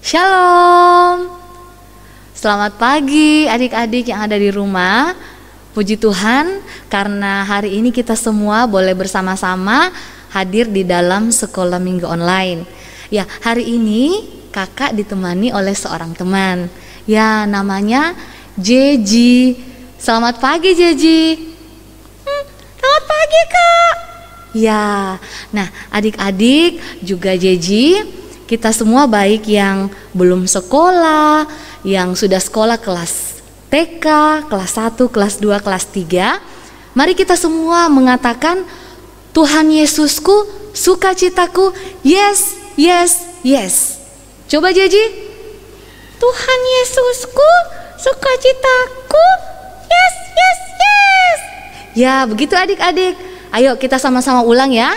Shalom. Selamat pagi adik-adik yang ada di rumah. Puji Tuhan karena hari ini kita semua boleh bersama-sama hadir di dalam sekolah minggu online. Ya, hari ini kakak ditemani oleh seorang teman. Ya, namanya Jeji. Selamat pagi Jeji. Selamat pagi Kak. Ya, nah adik-adik juga Jeji, kita semua baik yang belum sekolah, yang sudah sekolah kelas TK, kelas 1, kelas 2, kelas 3. Mari kita semua mengatakan, Tuhan Yesusku, sukacitaku, yes, yes, yes. Coba Jeji. Tuhan Yesusku, sukacitaku, yes, yes, yes. Ya, begitu adik-adik. Ayo kita sama-sama ulang ya.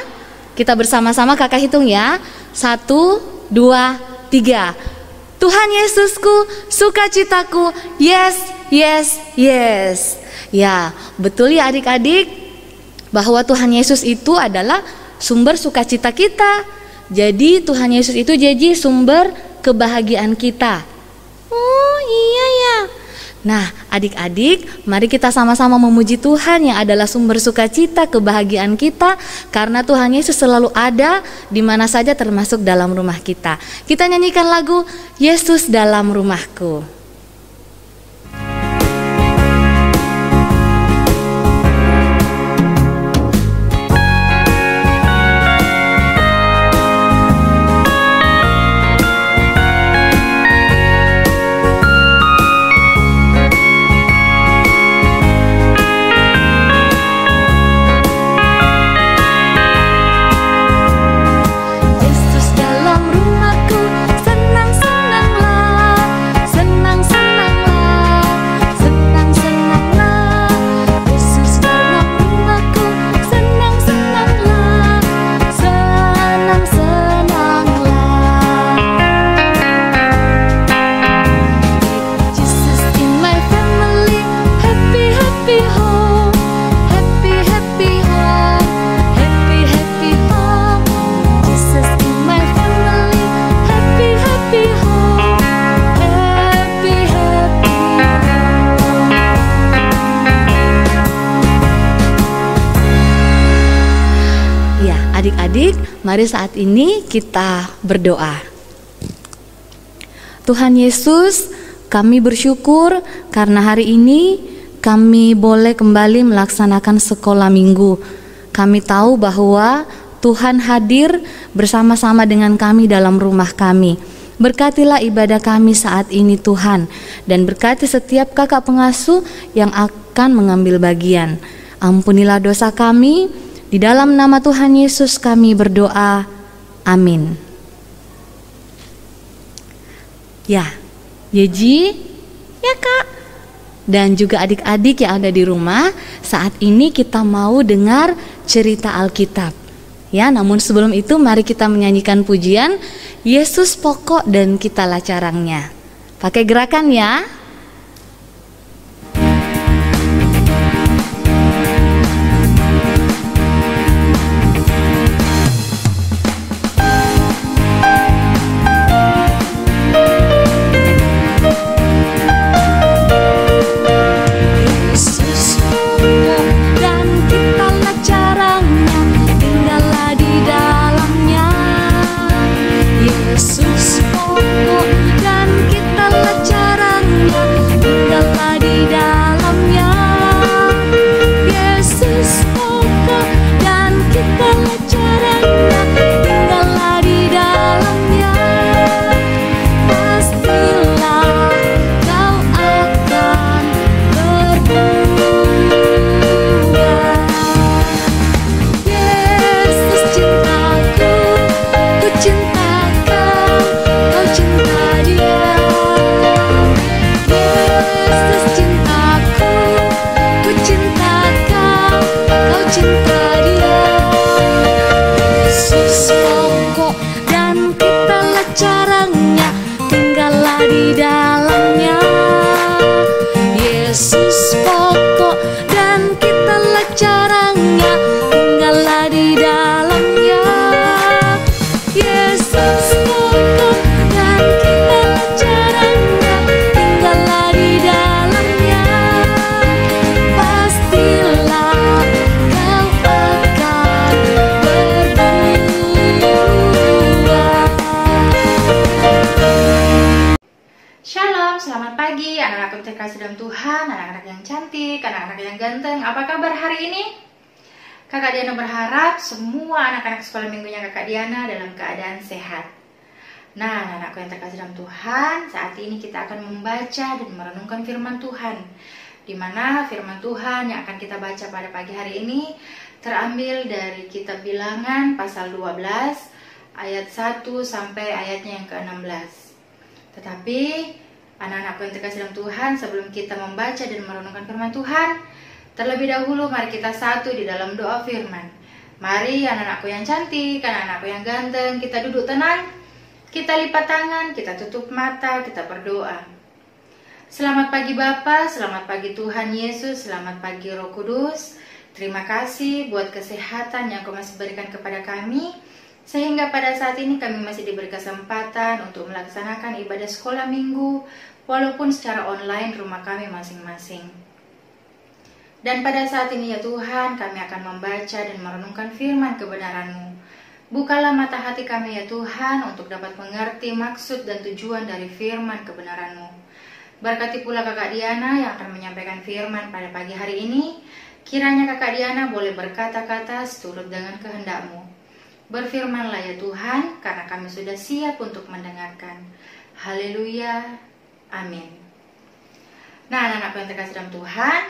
Kita bersama-sama kakak hitung ya. 1, 2, 3. Tuhan Yesusku, sukacitaku, yes, yes, yes. Ya, betul ya adik-adik, bahwa Tuhan Yesus itu adalah sumber sukacita kita. Jadi Tuhan Yesus itu jadi sumber kebahagiaan kita. Oh iya ya. Nah adik-adik, mari kita sama-sama memuji Tuhan yang adalah sumber sukacita kebahagiaan kita, karena Tuhan Yesus selalu ada di mana saja termasuk dalam rumah kita. Kita nyanyikan lagu Yesus dalam rumahku. Adik-adik, mari saat ini kita berdoa. Tuhan Yesus, kami bersyukur karena hari ini kami boleh kembali melaksanakan sekolah minggu. Kami tahu bahwa Tuhan hadir bersama-sama dengan kami dalam rumah kami. Berkatilah ibadah kami saat ini Tuhan, dan berkati setiap kakak pengasuh yang akan mengambil bagian. Ampunilah dosa kami. Di dalam nama Tuhan Yesus kami berdoa, amin. Ya, Yeji, ya Kak, dan juga adik-adik yang ada di rumah, saat ini kita mau dengar cerita Alkitab. Ya, namun sebelum itu mari kita menyanyikan pujian Yesus pokok dan kitalah carangnya. Pakai gerakan ya. Yesus pokok dan kita anak-anak yang ganteng, apa kabar hari ini? Kakak Diana berharap semua anak-anak sekolah minggunya Kakak Diana dalam keadaan sehat. Nah, anak-anakku yang terkasih dalam Tuhan, saat ini kita akan membaca dan merenungkan firman Tuhan, di mana firman Tuhan yang akan kita baca pada pagi hari ini terambil dari kitab Bilangan pasal 12 ayat 1 sampai ayatnya yang ke-16. Tetapi anak-anakku yang terkasih dalam Tuhan, sebelum kita membaca dan merenungkan firman Tuhan, terlebih dahulu mari kita satu di dalam doa firman. Mari anak-anakku yang cantik, anak-anakku yang ganteng, kita duduk tenang, kita lipat tangan, kita tutup mata, kita berdoa. Selamat pagi Bapa, selamat pagi Tuhan Yesus, selamat pagi Roh Kudus. Terima kasih buat kesehatan yang Kau masih berikan kepada kami, sehingga pada saat ini kami masih diberi kesempatan untuk melaksanakan ibadah sekolah minggu, walaupun secara online rumah kami masing-masing. Dan pada saat ini ya Tuhan, kami akan membaca dan merenungkan firman kebenaran-Mu. Bukalah mata hati kami ya Tuhan, untuk dapat mengerti maksud dan tujuan dari firman kebenaran-Mu. Berkati pula Kakak Diana yang akan menyampaikan firman pada pagi hari ini. Kiranya Kakak Diana boleh berkata-kata seturut dengan kehendak-Mu. Berfirmanlah ya Tuhan, karena kami sudah siap untuk mendengarkan. Haleluya, amin. Nah, anak-anakku yang terkasih dalam Tuhan,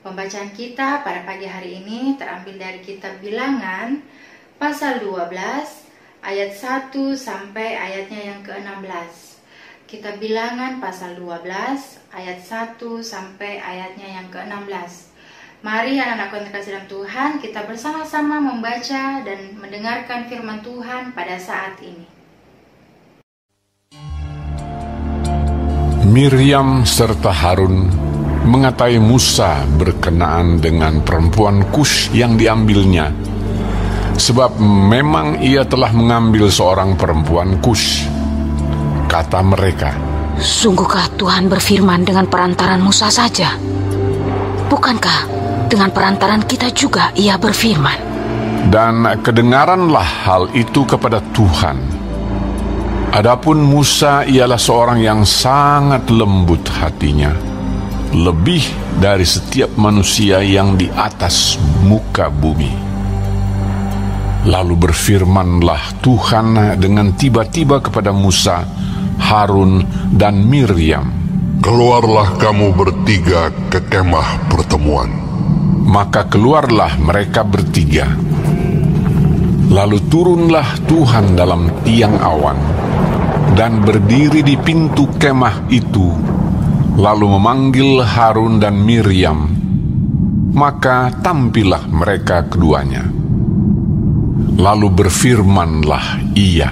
pembacaan kita pada pagi hari ini terambil dari kitab Bilangan pasal 12 ayat 1 sampai ayatnya yang ke-16. Kitab Bilangan pasal 12 ayat 1 sampai ayatnya yang ke-16. Mari anak-anakku yang terkasih dalam Tuhan, kita bersama-sama membaca dan mendengarkan firman Tuhan pada saat ini. Miriam serta Harun mengatai Musa berkenaan dengan perempuan Kush yang diambilnya, sebab memang ia telah mengambil seorang perempuan Kush. Kata mereka, "Sungguhkah Tuhan berfirman dengan perantaran Musa saja? Bukankah dengan perantaran kita juga ia berfirman?" Dan kedengaranlah hal itu kepada Tuhan. Adapun Musa ialah seorang yang sangat lembut hatinya, lebih dari setiap manusia yang di atas muka bumi. Lalu berfirmanlah Tuhan dengan tiba-tiba kepada Musa, Harun, dan Miriam, "Keluarlah kamu bertiga ke kemah pertemuan." Maka keluarlah mereka bertiga. Lalu turunlah Tuhan dalam tiang awan dan berdiri di pintu kemah itu, lalu memanggil Harun dan Miriam. Maka tampillah mereka keduanya. Lalu berfirmanlah ia,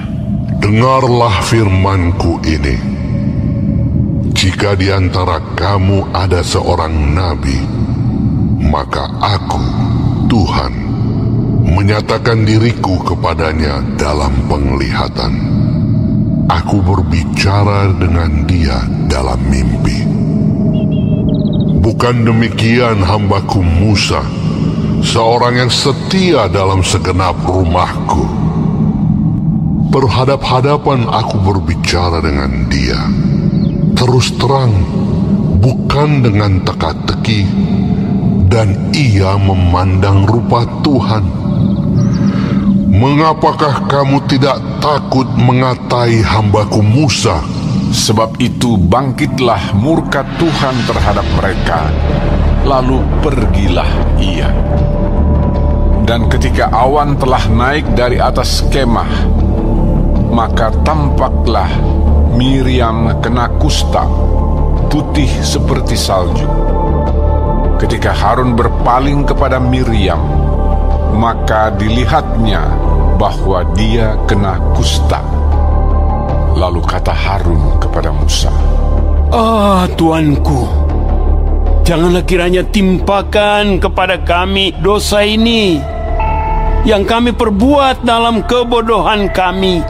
"Dengarlah firmanku ini. Jika di antara kamu ada seorang nabi, maka aku, Tuhan, menyatakan diriku kepadanya dalam penglihatan. Aku berbicara dengan dia dalam mimpi. Bukan demikian hambaku Musa, seorang yang setia dalam segenap rumahku. Berhadap-hadapan aku berbicara dengan dia, terus terang, bukan dengan teka-teki, dan ia memandang rupa Tuhan. Mengapakah kamu tidak takut mengatai hambaku Musa?" Sebab itu bangkitlah murka Tuhan terhadap mereka, lalu pergilah ia. Dan ketika awan telah naik dari atas kemah, maka tampaklah Miriam kena kusta, putih seperti salju. Ketika Harun berpaling kepada Miriam, maka dilihatnya bahwa dia kena kusta. Lalu kata Harun kepada Musa, Tuanku, janganlah kiranya timpakan kepada kami dosa ini yang kami perbuat dalam kebodohan kami.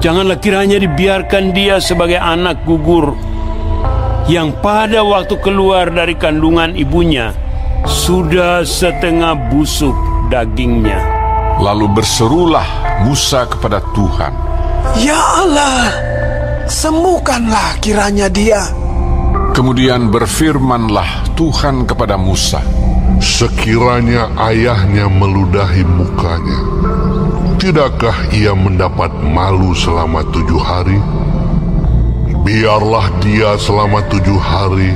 Janganlah kiranya dibiarkan dia sebagai anak gugur yang pada waktu keluar dari kandungan ibunya sudah setengah busuk dagingnya. Lalu berserulah Musa kepada Tuhan, "Ya Allah, sembuhkanlah kiranya dia, Kemudian berfirmanlah Tuhan kepada Musa, sekiranya ayahnya meludahi mukanya, tidakkah ia mendapat malu selama 7 hari? Biarlah dia selama 7 hari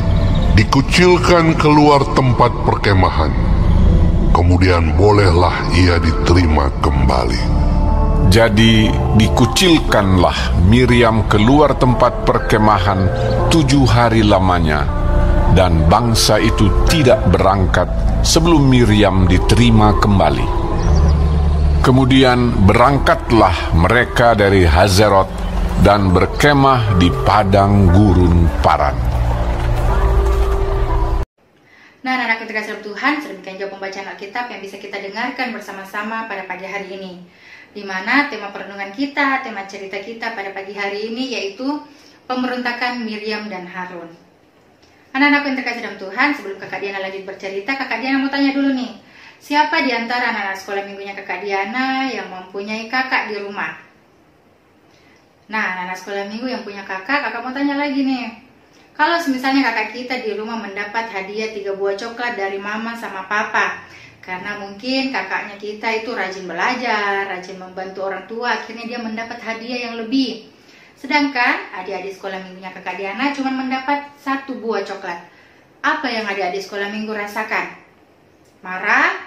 dikucilkan keluar tempat perkemahan, kemudian bolehlah ia diterima kembali. Jadi dikucilkanlah Miriam keluar tempat perkemahan 7 hari lamanya, dan bangsa itu tidak berangkat sebelum Miriam diterima kembali. Kemudian berangkatlah mereka dari Hazerot dan berkemah di padang gurun Paran. Nah, anak-anak terkasih dalam Tuhan, sedemikian jauh pembacaan Alkitab yang bisa kita dengarkan bersama-sama pada pagi hari ini, di mana tema perenungan kita, tema cerita kita pada pagi hari ini yaitu pemberontakan Miriam dan Harun. Anak-anak yang terkasih dalam Tuhan, sebelum Kakak Diana lanjut bercerita, Kakak Diana mau tanya dulu nih, siapa di antara anak-anak sekolah minggunya Kakak Diana yang mempunyai kakak di rumah? Nah, anak-anak sekolah minggu yang punya kakak mau tanya lagi nih, kalau misalnya kakak kita di rumah mendapat hadiah 3 buah coklat dari mama sama papa, karena mungkin kakaknya kita itu rajin belajar, rajin membantu orang tua, akhirnya dia mendapat hadiah yang lebih. Sedangkan adik-adik sekolah minggunya Kakak Diana cuma mendapat 1 buah coklat. Apa yang adik-adik sekolah minggu rasakan? Marah?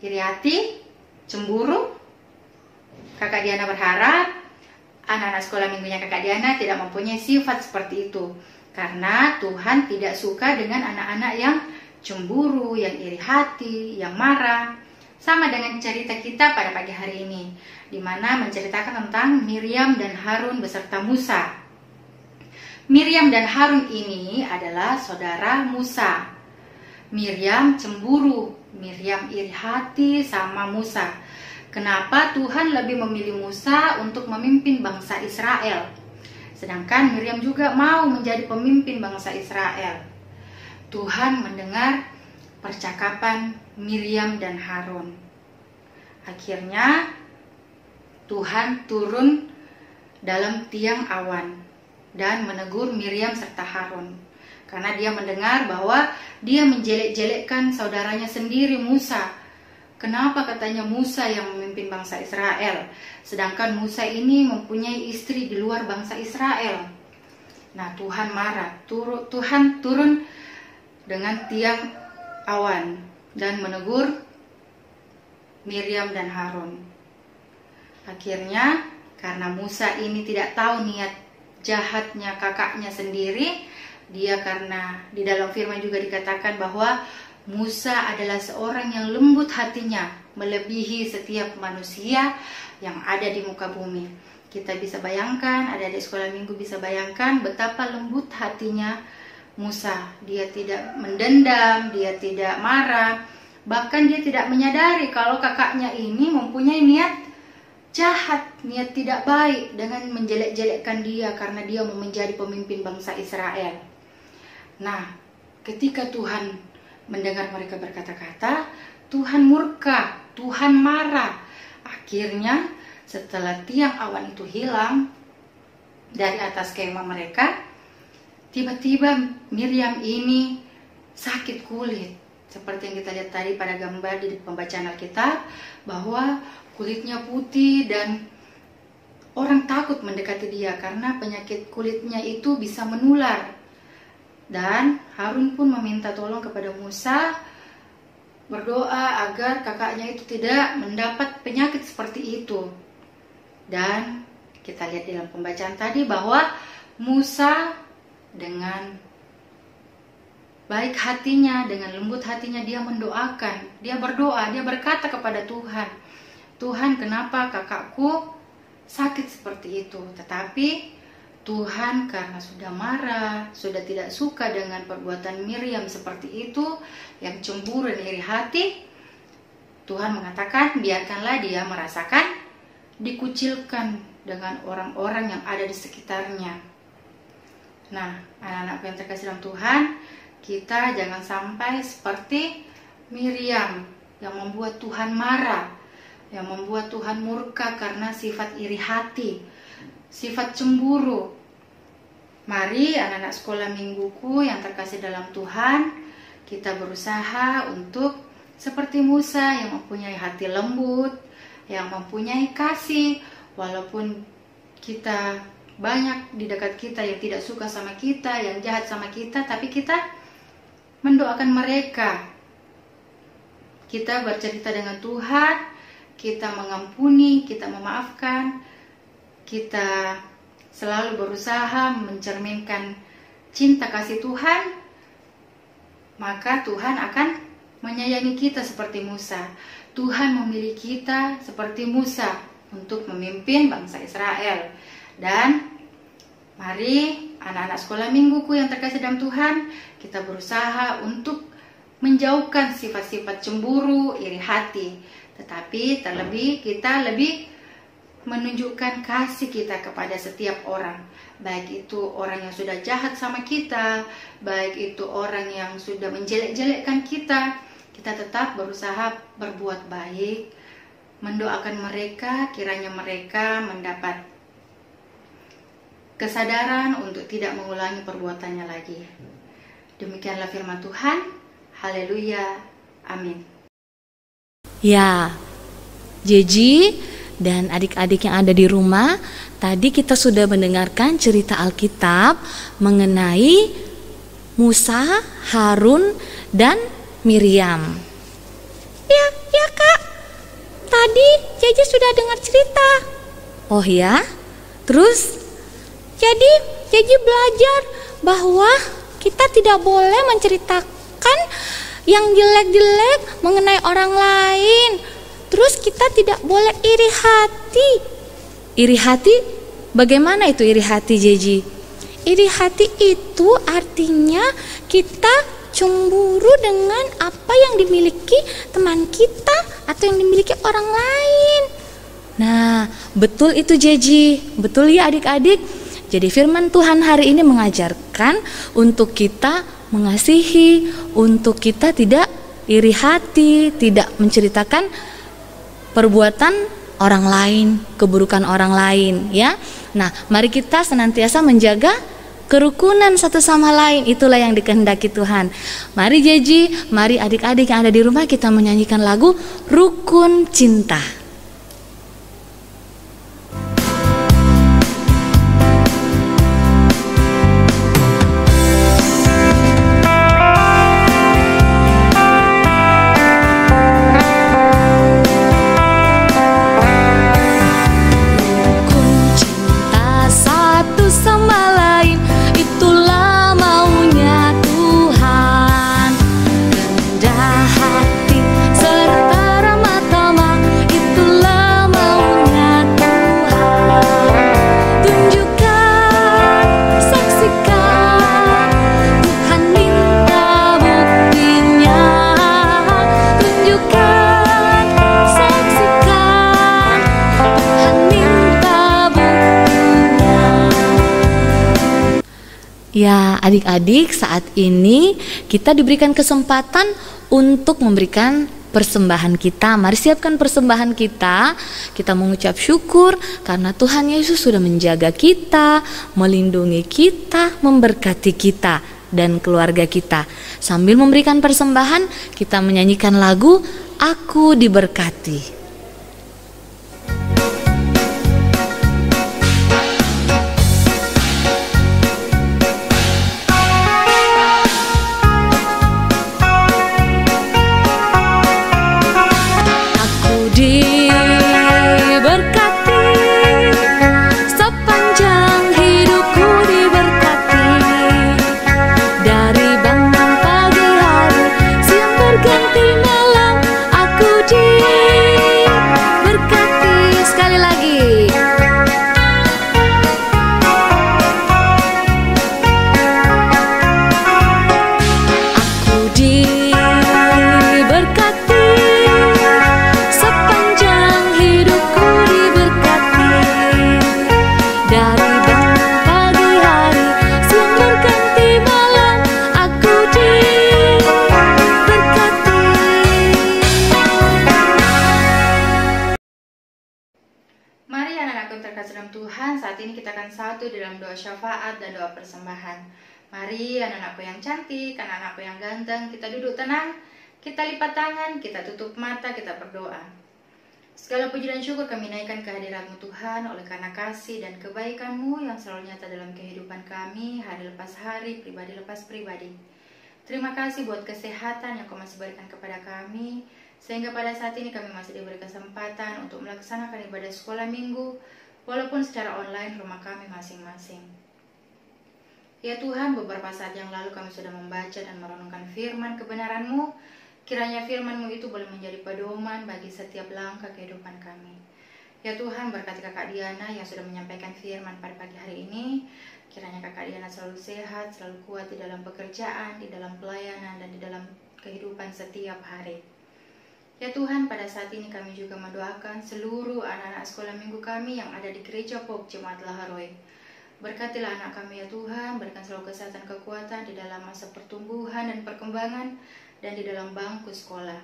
Iri hati? Cemburu? Kakak Diana berharap anak-anak sekolah minggunya Kakak Diana tidak mempunyai sifat seperti itu, karena Tuhan tidak suka dengan anak-anak yang cemburu, yang iri hati, yang marah. Sama dengan cerita kita pada pagi hari ini, di mana menceritakan tentang Miriam dan Harun beserta Musa. Miriam dan Harun ini adalah saudara Musa. Miriam cemburu, Miriam iri hati sama Musa. Kenapa Tuhan lebih memilih Musa untuk memimpin bangsa Israel, sedangkan Miriam juga mau menjadi pemimpin bangsa Israel? Tuhan mendengar percakapan Miriam dan Harun. Akhirnya Tuhan turun dalam tiang awan dan menegur Miriam serta Harun, karena dia mendengar bahwa dia menjelek-jelekkan saudaranya sendiri Musa. Kenapa katanya Musa yang memimpin bangsa Israel, sedangkan Musa ini mempunyai istri di luar bangsa Israel? Nah, Tuhan marah. Tuhan turun dengan tiang awan dan menegur Miriam dan Harun. Akhirnya karena Musa ini tidak tahu niat jahatnya kakaknya sendiri, dia karena di dalam firman juga dikatakan bahwa Musa adalah seorang yang lembut hatinya, melebihi setiap manusia yang ada di muka bumi. Kita bisa bayangkan, adik-adik sekolah minggu bisa bayangkan betapa lembut hatinya Musa. Dia tidak mendendam, dia tidak marah, bahkan dia tidak menyadari kalau kakaknya ini mempunyai niat jahat, niat tidak baik dengan menjelek-jelekkan dia karena dia mau menjadi pemimpin bangsa Israel. Nah, ketika Tuhan mendengar mereka berkata-kata, Tuhan murka, Tuhan marah. Akhirnya setelah tiang awan itu hilang dari atas kemah mereka, tiba-tiba Miriam ini sakit kulit. Seperti yang kita lihat tadi pada gambar di pembacaan Alkitab, bahwa kulitnya putih dan orang takut mendekati dia karena penyakit kulitnya itu bisa menular. Dan Harun pun meminta tolong kepada Musa, berdoa agar kakaknya itu tidak mendapat penyakit seperti itu. Dan kita lihat dalam pembacaan tadi bahwa Musa dengan baik hatinya, dengan lembut hatinya dia mendoakan, dia berdoa, dia berkata kepada Tuhan, Tuhan, kenapa kakakku sakit seperti itu? Tetapi Tuhan karena sudah marah, sudah tidak suka dengan perbuatan Miriam seperti itu, yang cemburu dan iri hati, Tuhan mengatakan biarkanlah dia merasakan dikucilkan dengan orang-orang yang ada di sekitarnya. Nah, anak-anak yang terkasih dalam Tuhan, kita jangan sampai seperti Miriam yang membuat Tuhan marah, yang membuat Tuhan murka karena sifat iri hati, sifat cemburu. Mari anak-anak sekolah mingguku yang terkasih dalam Tuhan, kita berusaha untuk seperti Musa yang mempunyai hati lembut, yang mempunyai kasih, walaupun kita banyak di dekat kita yang tidak suka sama kita, yang jahat sama kita, tapi kita mendoakan mereka. Kita bercerita dengan Tuhan, kita mengampuni, kita memaafkan, kita selalu berusaha mencerminkan cinta kasih Tuhan, maka Tuhan akan menyayangi kita seperti Musa. Tuhan memilih kita seperti Musa untuk memimpin bangsa Israel. Dan mari anak-anak sekolah mingguku yang terkasih dalam Tuhan, kita berusaha untuk menjauhkan sifat-sifat cemburu, iri hati. Tetapi terlebih kita lebih menunjukkan kasih kita kepada setiap orang, baik itu orang yang sudah jahat sama kita, baik itu orang yang sudah menjelek-jelekkan kita. Kita tetap berusaha berbuat baik, mendoakan mereka, kiranya mereka mendapat kesadaran untuk tidak mengulangi perbuatannya lagi. Demikianlah firman Tuhan. Haleluya, amin. Ya, Jeji dan adik-adik yang ada di rumah, tadi kita sudah mendengarkan cerita Alkitab mengenai Musa, Harun, dan Miriam. Ya kak, tadi Jeji sudah dengar cerita. Oh ya? Terus? Jadi Jeji belajar bahwa kita tidak boleh menceritakan yang jelek-jelek mengenai orang lain. Terus kita tidak boleh iri hati. Iri hati? Bagaimana itu iri hati, Jeji? Iri hati itu artinya kita cemburu dengan apa yang dimiliki teman kita atau yang dimiliki orang lain. Nah, betul itu Jeji. Betul ya adik-adik? Jadi firman Tuhan hari ini mengajarkan untuk kita mengasihi, untuk kita tidak iri hati, tidak menceritakan perbuatan orang lain, keburukan orang lain, ya. Nah, mari kita senantiasa menjaga kerukunan satu sama lain. Itulah yang dikehendaki Tuhan. Mari Jeji, mari adik-adik yang ada di rumah, kita menyanyikan lagu Rukun Cinta. Ya, adik-adik, saat ini kita diberikan kesempatan untuk memberikan persembahan kita. Mari siapkan persembahan kita. Kita mengucap syukur karena Tuhan Yesus sudah menjaga kita, melindungi kita, memberkati kita dan keluarga kita. Sambil memberikan persembahan, kita menyanyikan lagu Aku Diberkati. Aku dalam Tuhan, saat ini kita akan satu dalam doa syafaat dan doa persembahan. Mari anak-anakku yang cantik, anak-anakku yang ganteng, kita duduk tenang, kita lipat tangan, kita tutup mata, kita berdoa. Segala puji dan syukur kami naikkan kehadirat-Mu Tuhan, oleh karena kasih dan kebaikan-Mu yang selalu nyata dalam kehidupan kami, hari lepas hari, pribadi lepas pribadi. Terima kasih buat kesehatan yang Kau masih berikan kepada kami, sehingga pada saat ini kami masih diberi kesempatan untuk melaksanakan ibadah sekolah minggu, walaupun secara online rumah kami masing-masing. Ya Tuhan, beberapa saat yang lalu kami sudah membaca dan merenungkan firman kebenaran-Mu. Kiranya firman-Mu itu boleh menjadi pedoman bagi setiap langkah kehidupan kami. Ya Tuhan, berkati Kakak Diana yang sudah menyampaikan firman pada pagi hari ini. Kiranya Kakak Diana selalu sehat, selalu kuat di dalam pekerjaan, di dalam pelayanan, dan di dalam kehidupan setiap hari. Ya Tuhan, pada saat ini kami juga mendoakan seluruh anak-anak sekolah minggu kami yang ada di Gereja Pok Jemaat Laharoy. Berkatilah anak kami ya Tuhan, berikan selalu kesehatan kekuatan di dalam masa pertumbuhan dan perkembangan dan di dalam bangku sekolah.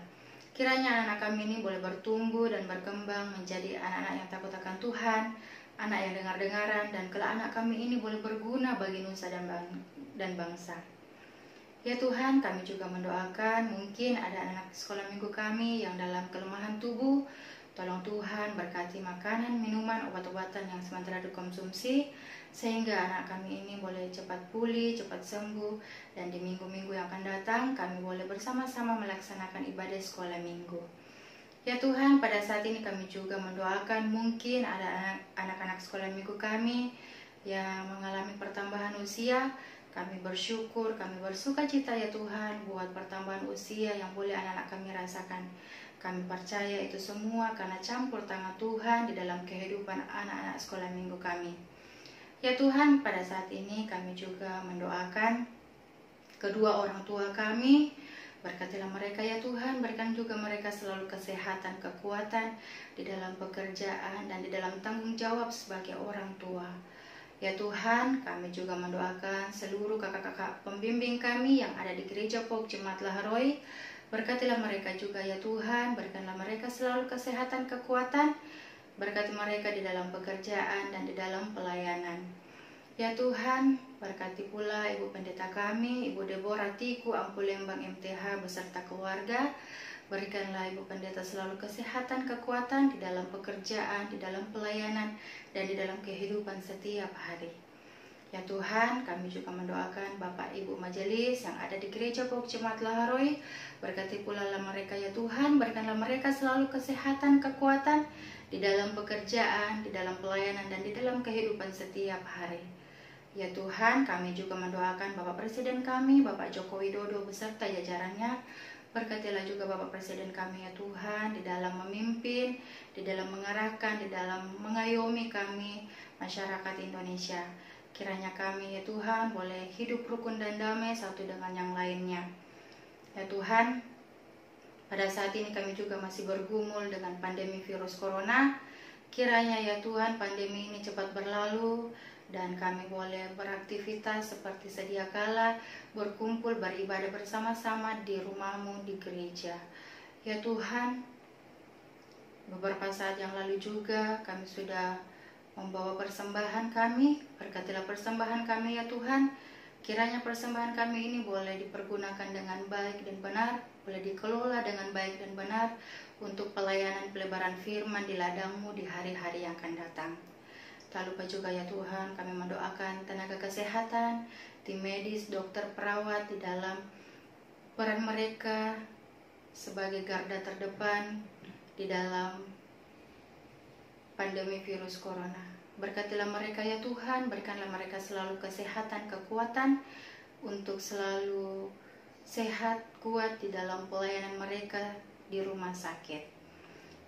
Kiranya anak kami ini boleh bertumbuh dan berkembang menjadi anak-anak yang takut akan Tuhan, anak yang dengar-dengaran, dan kelak anak kami ini boleh berguna bagi nusa dan bangsa. Ya Tuhan, kami juga mendoakan mungkin ada anak sekolah minggu kami yang dalam kelemahan tubuh. Tolong Tuhan berkati makanan, minuman, obat-obatan yang sementara dikonsumsi, sehingga anak kami ini boleh cepat pulih, cepat sembuh, dan di minggu-minggu yang akan datang kami boleh bersama-sama melaksanakan ibadah sekolah minggu. Ya Tuhan, pada saat ini kami juga mendoakan mungkin ada anak-anak sekolah minggu kami yang mengalami pertambahan usia. Kami bersyukur, kami bersuka cita ya Tuhan buat pertambahan usia yang boleh anak-anak kami rasakan. Kami percaya itu semua karena campur tangan Tuhan di dalam kehidupan anak-anak sekolah minggu kami. Ya Tuhan, pada saat ini kami juga mendoakan kedua orang tua kami. Berkatilah mereka ya Tuhan, berikan juga mereka selalu kesehatan, kekuatan di dalam pekerjaan dan di dalam tanggung jawab sebagai orang tua. Ya Tuhan, kami juga mendoakan seluruh kakak-kakak pembimbing kami yang ada di Gereja Pok Jemaat Laharoy. Berkatilah mereka juga ya Tuhan, berikanlah mereka selalu kesehatan, kekuatan. Berkati mereka di dalam pekerjaan dan di dalam pelayanan. Ya Tuhan, berkati pula Ibu Pendeta kami, Ibu Deborah Tiku Ampulembang MTH beserta keluarga. Berikanlah Ibu Pendeta selalu kesehatan, kekuatan di dalam pekerjaan, di dalam pelayanan, dan di dalam kehidupan setiap hari. Ya Tuhan, kami juga mendoakan Bapak Ibu Majelis yang ada di Gereja Pok Jemaat Laharoy. Berkati pula mereka ya Tuhan, berikanlah mereka selalu kesehatan, kekuatan di dalam pekerjaan, di dalam pelayanan, dan di dalam kehidupan setiap hari. Ya Tuhan, kami juga mendoakan Bapak Presiden kami, Bapak Joko Widodo beserta jajarannya. Berkatilah juga Bapak Presiden kami ya Tuhan di dalam memimpin, di dalam mengarahkan, di dalam mengayomi kami masyarakat Indonesia. Kiranya kami ya Tuhan boleh hidup rukun dan damai satu dengan yang lainnya. Ya Tuhan, pada saat ini kami juga masih bergumul dengan pandemi virus corona. Kiranya ya Tuhan pandemi ini cepat berlalu dan kami boleh beraktivitas seperti sedia kala, berkumpul, beribadah bersama-sama di rumah-Mu, di gereja. Ya Tuhan, beberapa saat yang lalu juga kami sudah membawa persembahan kami. Berkatilah persembahan kami ya Tuhan. Kiranya persembahan kami ini boleh dipergunakan dengan baik dan benar, boleh dikelola dengan baik dan benar untuk pelayanan pelebaran firman di ladang-Mu di hari-hari yang akan datang. Tak lupa juga ya Tuhan, kami mendoakan tenaga kesehatan, tim medis, dokter, perawat di dalam peran mereka sebagai garda terdepan di dalam pandemi virus corona. Berkatilah mereka ya Tuhan, berikanlah mereka selalu kesehatan, kekuatan untuk selalu sehat, kuat di dalam pelayanan mereka di rumah sakit.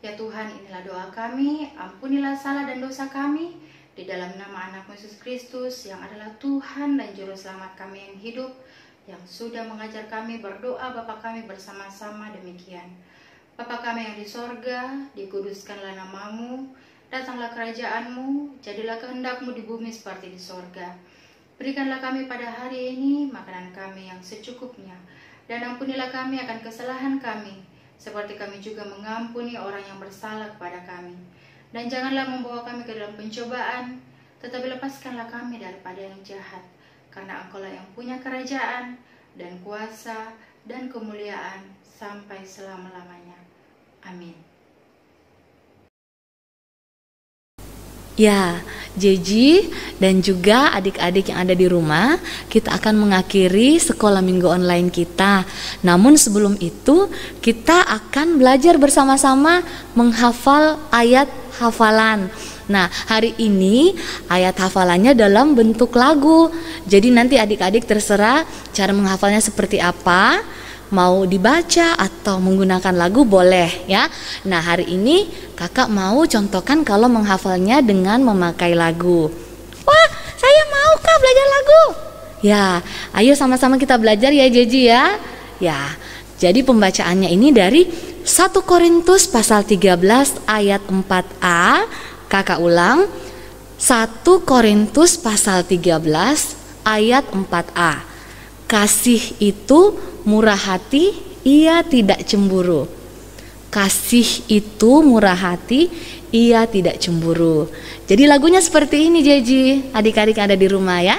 Ya Tuhan, inilah doa kami, ampunilah salah dan dosa kami, di dalam nama anak Yesus Kristus yang adalah Tuhan dan Juru Selamat kami yang hidup, yang sudah mengajar kami berdoa Bapa kami bersama-sama demikian. Bapa kami yang di sorga, dikuduskanlah nama-Mu, datanglah kerajaan-Mu, jadilah kehendak-Mu di bumi seperti di sorga. Berikanlah kami pada hari ini makanan kami yang secukupnya, dan ampunilah kami akan kesalahan kami, seperti kami juga mengampuni orang yang bersalah kepada kami. Dan janganlah membawa kami ke dalam pencobaan, tetapi lepaskanlah kami daripada yang jahat. Karena Engkau-Lah yang punya kerajaan, dan kuasa, dan kemuliaan, sampai selama-lamanya. Amin. Ya, Jeji dan juga adik-adik yang ada di rumah, kita akan mengakhiri sekolah minggu online kita. Namun sebelum itu, kita akan belajar bersama-sama menghafal ayat hafalan. Nah, hari ini ayat hafalannya dalam bentuk lagu. Jadi nanti adik-adik terserah cara menghafalnya seperti apa. Mau dibaca atau menggunakan lagu boleh ya. Nah, hari ini kakak mau contohkan kalau menghafalnya dengan memakai lagu. Wah, saya mau kak belajar lagu. Ya, ayo sama-sama kita belajar ya Jeji ya. Ya, jadi pembacaannya ini dari 1 Korintus pasal 13 ayat 4a. Kakak ulang, 1 Korintus pasal 13 ayat 4a. Kasih itu murah hati, ia tidak cemburu. Kasih itu murah hati, ia tidak cemburu. Jadi lagunya seperti ini Jeji, adik-adik ada di rumah ya.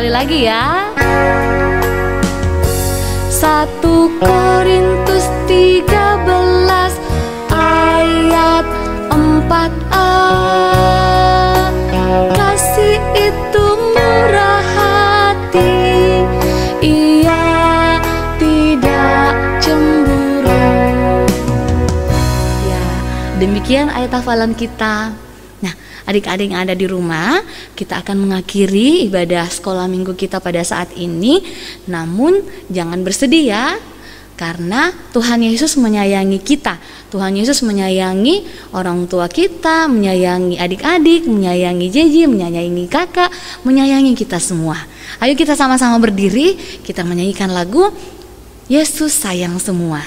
Lagi ya. 1 Korintus 13 ayat 4a. Kasih itu murah hati, ia tidak cemburu. Ya, demikian ayat hafalan kita. Nah, adik-adik yang ada di rumah, kita akan mengakhiri ibadah sekolah minggu kita pada saat ini. Namun jangan bersedih ya, karena Tuhan Yesus menyayangi kita. Tuhan Yesus menyayangi orang tua kita, menyayangi adik-adik, menyayangi Jeji, menyayangi kakak, menyayangi kita semua. Ayo kita sama-sama berdiri, kita menyanyikan lagu Yesus Sayang Semua.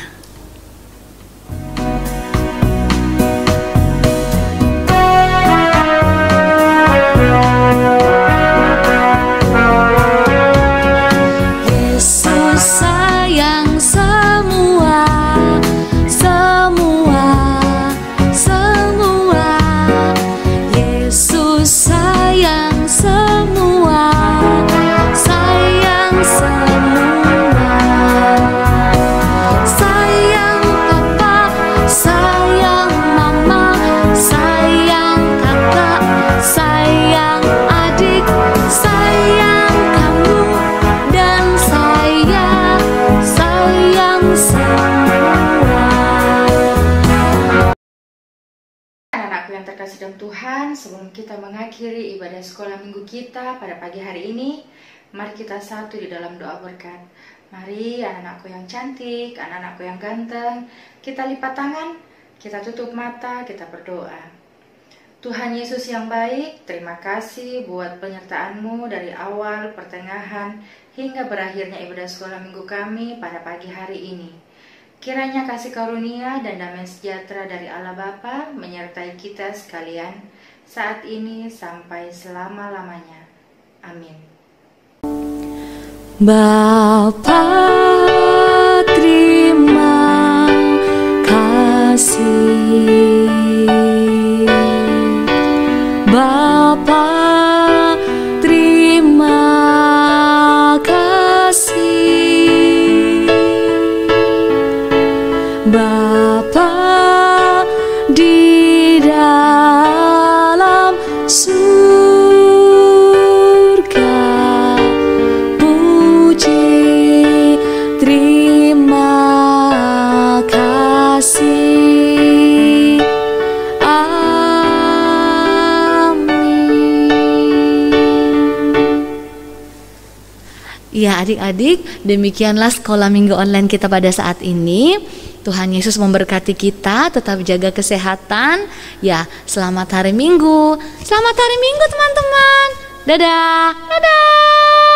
Dalam Tuhan, sebelum kita mengakhiri ibadah sekolah minggu kita pada pagi hari ini, mari kita satu di dalam doa berkat. Mari anak-anakku yang cantik, anak-anakku yang ganteng, kita lipat tangan, kita tutup mata, kita berdoa. Tuhan Yesus yang baik, terima kasih buat penyertaan-Mu dari awal, pertengahan, hingga berakhirnya ibadah sekolah minggu kami pada pagi hari ini. Kiranya kasih karunia dan damai sejahtera dari Allah Bapa menyertai kita sekalian saat ini sampai selama-lamanya. Amin. Bapa, terima kasih. Bapa, terima kasih. Bapa di dalam surga, puji Ya adik-adik, demikianlah sekolah minggu online kita pada saat ini. Tuhan Yesus memberkati kita, tetap jaga kesehatan. Ya, selamat hari Minggu. Selamat hari Minggu teman-teman. Dadah. Dadah.